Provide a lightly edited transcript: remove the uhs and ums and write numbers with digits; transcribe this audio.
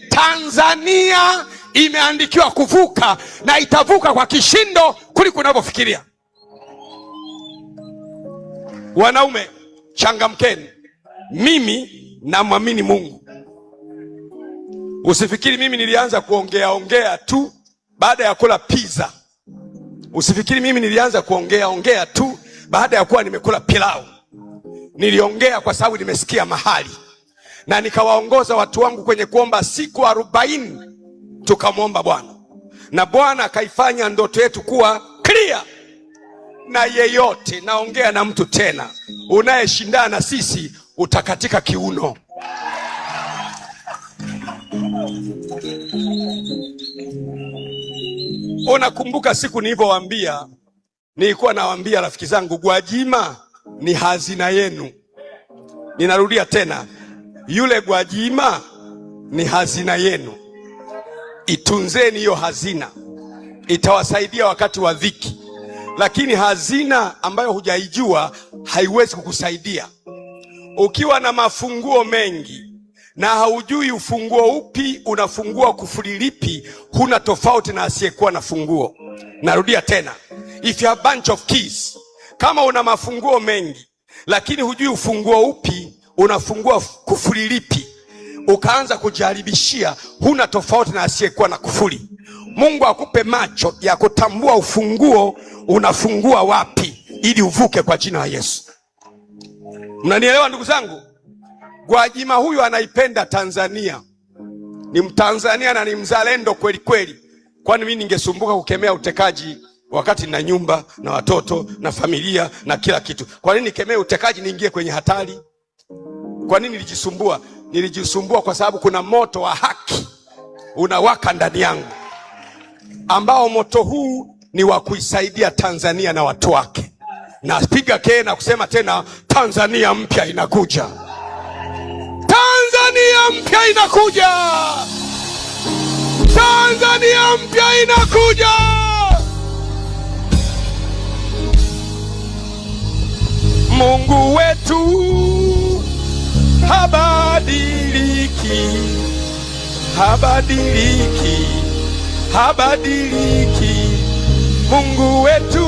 Tanzania imeandikiwa kuvuka na itavuka kwa kishindo kuliko unavyofikiria. Wanaume, changamkeni. Mimi namwamini Mungu. Usifikiri mimi nilianza kuongea tu baada ya kula pizza. Usifikiri mimi nilianza kuongea tu baada ya kuwa nimekula pilau. Niliongea kwa sababu nimesikia mahali, na nikawaongoza watu wangu kwenye kuomba siku 40. Tukamwomba Bwana, na Bwana akaifanya ndoto yetu kuwa clear. Na yeyote, naongea na mtu tena, unayeshindana na sisi utakatika kiuno. Unakumbuka siku nilivyowaambia, nilikuwa nawaambia rafiki zangu, Gwajima ni hazina yenu. Ninarudia tena, yule Gwajima ni hazina yenu. Itunzeni hiyo hazina, itawasaidia wakati wa dhiki. Lakini hazina ambayo hujaijua haiwezi kukusaidia. Ukiwa na mafunguo mengi na haujui ufunguo upi unafungua kufuli lipi, huna tofauti na asiyekuwa na funguo. Narudia tena, if you have a bunch of keys, kama una mafunguo mengi lakini hujui ufunguo upi unafungua kufuli lipi, ukaanza kujaribishia, huna tofauti na asiyekuwa na kufuli. Mungu akupe macho ya kutambua ufunguo unafungua wapi ili uvuke kwa jina la Yesu. Mnanielewa ndugu zangu? Gwajima huyu anaipenda Tanzania, ni Mtanzania na ni mzalendo kweli kweli. Kwani mimi ningesumbuka kukemea utekaji wakati na nyumba na watoto na familia na kila kitu? Kwa nini nikemee utekaji, niingie kwenye hatari? Kwa nini nilijisumbua? Nilijisumbua kwa sababu kuna moto wa haki unawaka ndani yangu, ambao moto huu ni wa kuisaidia Tanzania na watu wake. Na piga kelele na kusema tena, Tanzania mpya inakuja. Tanzania mpya inakuja. Tanzania mpya inakuja. Mungu wetu habadiliki, habadiliki, habadiliki. Mungu wetu